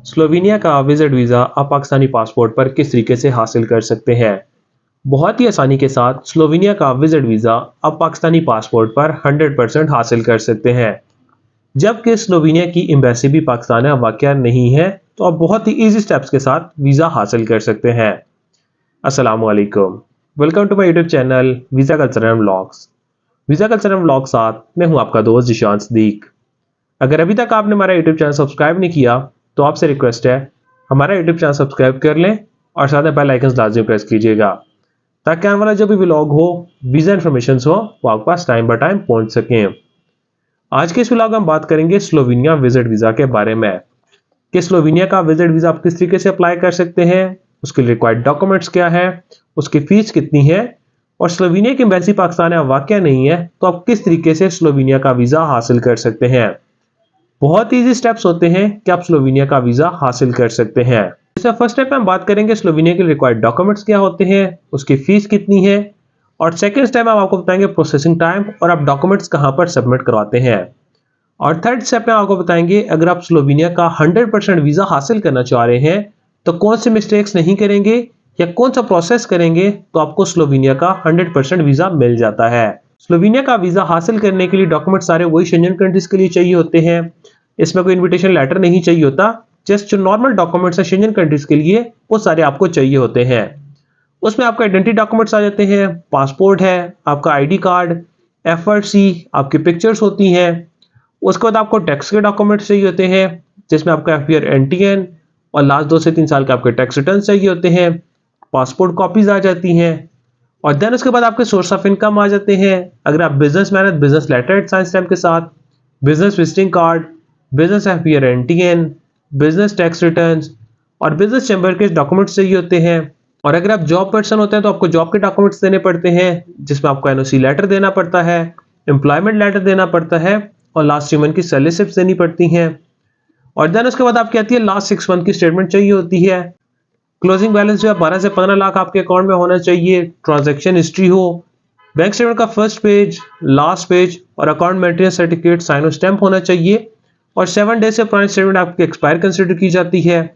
Slovenia का visit visa आप Pakistani passport पर किस तरीके से हासिल कर सकते हैं। बहुत ही आसानी के साथ स्लोवेनिया का विजिट वीज़ा आप पाकिस्तानी पासपोर्ट पर 100% हासिल कर सकते हैं। जबकि स्लोवेनिया की एम्बेसी भी पाकिस्तान में वाक़या नहीं है, तो आप बहुत ही इजी स्टेप्स के साथ वीज़ा हासिल कर सकते हैं। अस्सलाम वालेकुम, welcome to my YouTube channel visa culture and vlogs. Visa culture and vlog साथ मैं हूं आपका दोस्त जिशान सदीक। अगर अभी तक आपने हमारा यूट्यूब चैनल सब्सक्राइब नहीं किया तो आपसे रिक्वेस्ट है, हमारा यूट्यूब चैनल सब्सक्राइब कर लें और साथ में बेल आइकन लाजमी प्रेस कीजिएगा, ताकि आने वाला जो भी व्लॉग हो, वीज़ा इन्फॉर्मेशन हो, वो आपके पास टाइम बाय टाइम पहुंच सकें। आज के इस व्लॉग में हम बात करेंगे स्लोवेनिया विजिट वीज़ा के बारे में कि स्लोवेनिया का विजिट वीज़ा आप किस तरीके से अप्लाई कर सकते हैं, उसके रिक्वायर्ड डॉक्यूमेंट्स क्या है, उसकी फीस कितनी है, और स्लोवेनिया की एम्बेसी पाकिस्तान में वाक़या नहीं है तो आप किस तरीके से स्लोवेनिया का वीज़ा हासिल कर सकते हैं। बहुत इजी स्टेप्स होते हैं कि आप स्लोवेनिया का वीज़ा हासिल कर सकते हैं। जैसे फर्स्ट स्टेप में हम बात करेंगे स्लोवेनिया के रिक्वायर्ड डॉक्यूमेंट्स क्या होते हैं, उसकी फीस कितनी है, और सेकंड स्टेप में हम आपको बताएंगे प्रोसेसिंग टाइम और आप डॉक्यूमेंट्स कहां पर सबमिट करवाते हैं। और थर्ड स्टेप में आपको बताएंगे अगर आप स्लोवेनिया का 100% वीज़ा हासिल करना चाह रहे हैं तो कौन से मिस्टेक्स नहीं करेंगे या कौन सा प्रोसेस करेंगे तो आपको स्लोवेनिया का 100% वीज़ा मिल जाता है। स्लोवेनिया का वीज़ा हासिल करने के लिए डॉक्यूमेंट सारे वही शेंजन कंट्रीज के लिए चाहिए होते हैं। इसमें कोई इनविटेशन लेटर नहीं चाहिए होता, जस्ट जो नॉर्मल डॉक्यूमेंट्स है शेंजन कंट्रीज के लिए वो सारे आपको चाहिए होते हैं। उसमें आपका आइडेंटिटी डॉक्यूमेंट्स आ जाते हैं, पासपोर्ट है, आपका आईडी कार्ड, एफआरसी, आपकी पिक्चर्स होती हैं। उसके बाद आपको टैक्स के डॉक्यूमेंट्स चाहिए होते हैं, जिसमें आपका एफपीआर एनटीएन और लास्ट 2 से 3 साल के आपके टैक्स रिटर्न चाहिए होते हैं। पासपोर्ट कॉपीज आ जाती हैं, और देन उसके बाद आपके सोर्स ऑफ इनकम आ जाते हैं। अगर आप बिजनेसमैन है, बिजनेस लेटर साइन स्टैम्प के साथ, business visiting card, business FPR NTN, business tax returns और बिजनेस चैम्बर के डॉक्यूमेंट्स चाहिए होते हैं। और अगर आप जॉब पर्सन होते हैं तो आपको जॉब के डॉक्यूमेंट्स देने पड़ते हैं, जिसमें आपको एनओसी लेटर देना पड़ता है, एम्प्लॉयमेंट लेटर देना पड़ता है, और लास्ट 3 मंथ की सैलरी स्लिप्स देनी पड़ती हैं। और देन उसके बाद आपकी आती है लास्ट 6 मंथ की स्टेटमेंट चाहिए होती है। क्लोजिंग बैलेंस जो है 12 से 15 लाख आपके अकाउंट में होना चाहिए, ट्रांजैक्शन हिस्ट्री हो, बैंक स्टेटमेंट का फर्स्ट पेज, लास्ट पेज और अकाउंट मेंटेनेंस सर्टिफिकेट साइन और स्टैंप होना चाहिए, और 7 डेज से पुरानी स्टेटमेंट आपकी एक्सपायर कंसिडर की जाती है।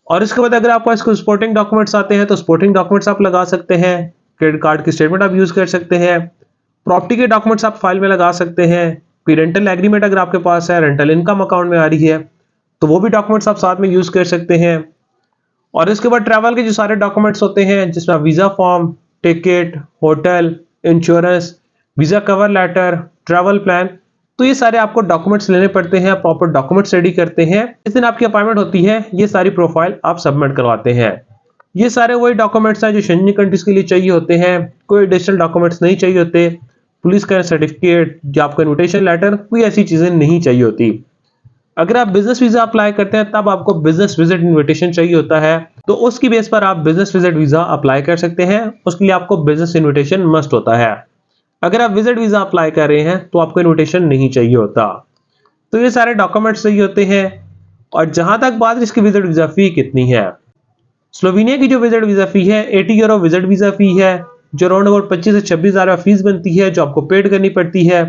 और इसके बाद अगर आपको इसको सपोर्टिंग डॉक्यूमेंट्स आते हैं तो सपोर्टिंग डॉक्यूमेंट्स आप लगा सकते हैं, क्रेडिट कार्ड की स्टेटमेंट आप यूज कर सकते हैं, प्रॉपर्टी के डॉक्यूमेंट्स आप फाइल में लगा सकते हैं, कोई रेंटल एग्रीमेंट अगर आपके पास है, रेंटल इनकम अकाउंट में आ रही है तो वो भी डॉक्यूमेंट्स आप साथ में यूज कर सकते हैं। और इसके बाद ट्रैवल के जो सारे डॉक्यूमेंट्स होते हैं, जिसमें visa form, ticket, hotel, insurance, visa cover letter, travel plan, तो ये सारे आपको डॉक्यूमेंट्स लेने पड़ते हैं। प्रॉपर डॉक्यूमेंट्स रेडी करते हैं, जिस दिन आपकी अपॉइंटमेंट होती है ये सारी प्रोफाइल आप सबमिट करवाते हैं। ये सारे वही डॉक्यूमेंट्स हैं जो शेंजन कंट्रीज के लिए चाहिए होते हैं, कोई एडिशनल डॉक्यूमेंट्स नहीं चाहिए होते। पुलिस का सर्टिफिकेट या आपका इन्विटेशन लेटर, कोई ऐसी चीजें नहीं चाहिए होती। अगर आप बिजनेस वीजा अप्लाई करते हैं तब आपको बिजनेस विजिट इनविटेशन चाहिए होता है, तो उसकी बेस पर आप बिजनेस विजिट वीजा अप्लाई कर सकते हैं। उसके लिए आपको बिजनेस इनविटेशन मस्ट होता है। अगर आप विजिट वीजा अप्लाई कर रहे हैं तो आपको इनविटेशन नहीं चाहिए होता। तो ये सारे डॉक्यूमेंट्स चाहिए होते हैं। और जहां तक बात इसकी विजिट वीजा फी कितनी है, स्लोवेनिया की जो विजिट वीजा फी है 80 यूरो विजिट वीजा फी है, जो अराउंड अबाउट 25 से 26 हजार फीस बनती है, जो आपको पेड करनी पड़ती है।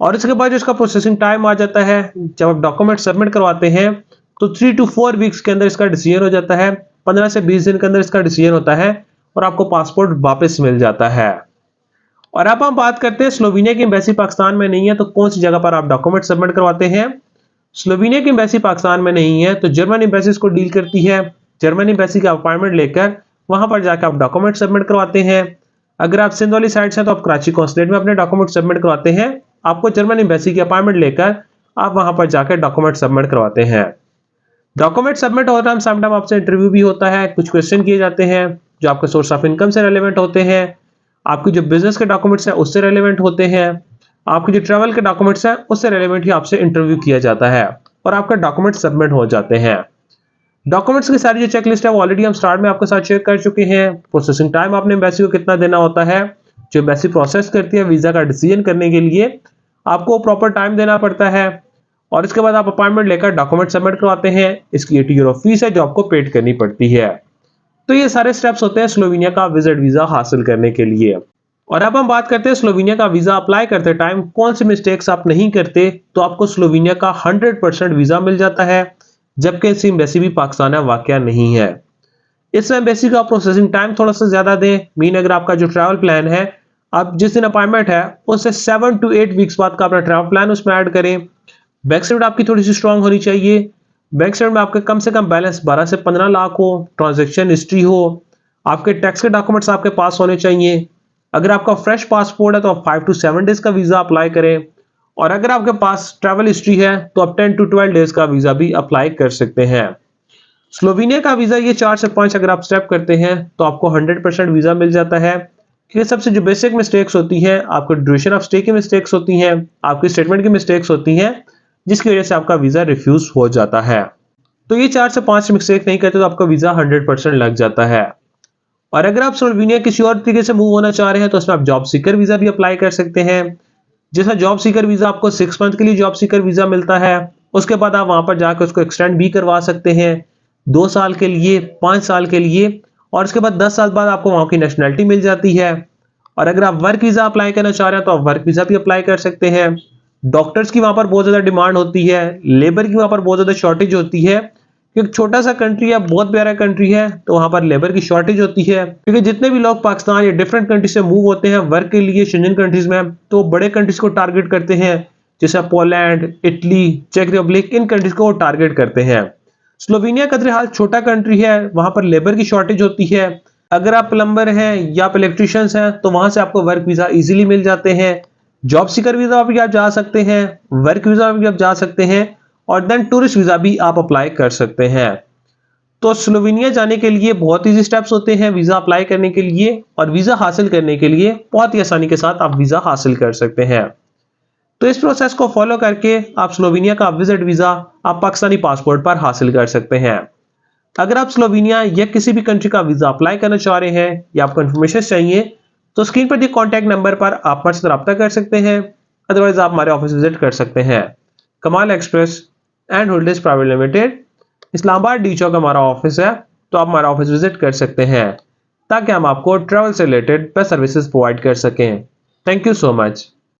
और इसके बाद जो इसका प्रोसेसिंग टाइम आ जाता है, जब आप डॉक्यूमेंट सबमिट करवाते हैं तो 3 to 4 वीक्स के अंदर इसका डिसीजन हो जाता है। 15 से 20 दिन के अंदर इसका डिसीजन होता है और आपको पासपोर्ट वापस मिल जाता है। और अब हम बात करते हैं स्लोवेनिया की एम्बेसी पाकिस्तान में नहीं है तो कौन सी जगह पर आप डॉक्यूमेंट सबमिट करवाते हैं। स्लोवेनिया की एम्बेसी पाकिस्तान में नहीं है तो जर्मन एम्बेसी इसको डील करती है। जर्मन एम्बेसी का अपॉइंटमेंट लेकर वहां पर जाकर आप डॉक्यूमेंट सबमिट करवाते हैं। अगर आप सिंध वाली साइड से तो आप कराची कॉन्सुलेट में अपने डॉक्यूमेंट सबमिट करवाते हैं। आपको जर्मन एम्बेसी की अपॉइंटमेंट लेकर आप वहां पर जाकर डॉक्यूमेंट सबमिट करवाते हैं। डॉक्यूमेंट सबमिट होता है, समटाइम आपसे इंटरव्यू भी होता है, कुछ क्वेश्चन किए जाते हैं जो आपके सोर्स ऑफ इनकम से रेलेवेंट होते हैं, आपकी जो बिजनेस के डॉक्यूमेंट्स हैं उससे रेलेवेंट होते हैं, आपके जो ट्रैवल के डॉक्यूमेंट्स हैं उससे रेलेवेंट ही आपसे इंटरव्यू किया जाता है और आपका डॉक्यूमेंट सबमिट हो जाते हैं। डॉक्यूमेंट्स की सारी जो चेकलिस्ट है वो ऑलरेडी हम स्टार्ट में आपके साथ शेयर कर चुके हैं। प्रोसेसिंग टाइम आपने एम्बेसी को कितना देना होता है, जो एम्बेसी प्रोसेस करती है वीजा का डिसीजन करने के लिए आपको प्रॉपर टाइम देना पड़ता है। और इसके बाद आप अपॉइंटमेंट लेकर डॉक्यूमेंट सबमिट करवाते हैं। इसकी 80 यूरो फीस है जो आपको पेड करनी पड़ती है। तो ये सारे स्टेप्स होते हैं स्लोवेनिया का विजिट वीजा हासिल करने के लिए। और अब हम बात करते हैं स्लोवेनिया का वीजा अप्लाई करते टाइम कौन से मिस्टेक्स आप नहीं करते तो आपको स्लोवेनिया का 100% वीजा मिल जाता है। जबकि इस एम्बेसी भी पाकिस्तान में वाक़या नहीं है। इस एम्बेसी का प्रोसेसिंग टाइम थोड़ा सा ज़्यादा दें। मीन अगर आपका जो ट्रैवल प्लान है, आप जिस दिन अपॉइंटमेंट है उससे 7 to 8 वीक्स बाद का अपना ट्रैवल प्लान उसमें ऐड करें। बैंक स्टेटमेंट आपकी थोड़ी सी स्ट्रांग होनी चाहिए। बैंक स्टेटमेंट में आपके कम से कम बैलेंस 12 से 15 लाख हो, ट्रांजैक्शन हिस्ट्री हो, आपके टैक्स के डॉक्यूमेंट्स आपके पास होने चाहिए। अगर आपका फ्रेश पासपोर्ट है तो आप 5 to 7 डेज का वीज़ा अप्लाई करें, और अगर आपके पास ट्रैवल हिस्ट्री है तो आप 10 to 12 डेज का वीज़ा भी अप्लाई कर सकते हैं। स्लोवेनिया का वीज़ा ये 4 से 5 अगर आप स्टेप करते हैं तो आपको 100% वीज़ा मिल जाता है। क्योंकि सबसे जो बेसिक मिस्टेक्स होती हैं, आपको ड्यूरेशन ऑफ स्टे की मिस्टेक्स होती हैं, आपकी स्टेटमेंट की मिस्टेक्स होती हैं, जिसकी वजह से आपका वीज़ा रिफ्यूज हो जाता है। तो ये 4 से 5 मिस्टेक नहीं करते तो आपका वीज़ा 100% लग जाता है। और अगर आप स्लोवेनिया किसी और तरीके से मूव होना चाह रहे हैं तो उसमें आप जॉब सीकर वीज़ा भी अप्लाई कर सकते हैं। जैसा जॉब सीकर वीज़ा आपको 6 मंथ के लिए जॉब सीकर वीज़ा मिलता है, उसके बाद आप वहां पर जाकर उसको एक्सटेंड भी करवा सकते हैं 2 साल के लिए, 5 साल के लिए, और उसके बाद 10 साल बाद आपको वहां की नेशनैलिटी मिल जाती है। और अगर आप वर्क वीज़ा अप्लाई करना चाह रहे हैं तो आप वर्क वीज़ा भी अप्लाई कर सकते हैं। डॉक्टर्स की वहां पर बहुत ज़्यादा डिमांड होती है, लेबर की वहां पर बहुत ज़्यादा शॉर्टेज होती है। क्योंकि छोटा सा कंट्री है, बहुत प्यारा कंट्री है, तो वहां पर लेबर की शॉर्टेज होती है। क्योंकि जितने भी लोग पाकिस्तान या डिफरेंट कंट्री से मूव होते हैं वर्क के लिए शेंजन कंट्रीज में, तो बड़े कंट्रीज को टारगेट करते हैं, जैसे पोलैंड, इटली, चेक रिपब्लिक, इन कंट्रीज को टारगेट करते हैं। स्लोवेनिया का फिलहाल छोटा कंट्री है, वहां पर लेबर की शॉर्टेज होती है। अगर आप प्लम्बर हैं या आप इलेक्ट्रिशियंस हैं तो वहां से आपको वर्क वीजा इजीली मिल जाते हैं। जॉब सीकर वीजा भी आप जा सकते हैं, वर्क वीजा भी आप जा सकते हैं, और देन टूरिस्ट वीजा भी आप अप्लाई कर सकते हैं। तो स्लोवेनिया जाने के लिए बहुत इजी स्टेप्स होते हैं वीजा अप्लाई करने के लिए, और वीजा हासिल करने के लिए बहुत ही आसानी के साथ आप वीजा हासिल कर सकते हैं। तो इस प्रोसेस को फॉलो करके आप स्लोवेनिया का विजिट वीजा आप पाकिस्तानी पासपोर्ट पर हासिल कर सकते हैं। अगर आप स्लोवेनिया या किसी भी कंट्री का वीजा अप्लाई करना चाह रहे हैं या आपको इन्फॉर्मेशन चाहिए तो स्क्रीन पर दिए कॉन्टैक्ट नंबर पर आप हमसे रब्ता कर सकते हैं। अदरवाइज आप हमारे ऑफिस विजिट कर सकते हैं। कमाल एक्सप्रेस एंड होल्डेज private limited, Islamabad D Chowk हमारा ऑफिस है, तो आप हमारा ऑफिस विजिट कर सकते हैं ताकि हम आपको ट्रैवल से रिलेटेड बेस्ट सर्विसेज प्रोवाइड कर सकें। Thank you so much.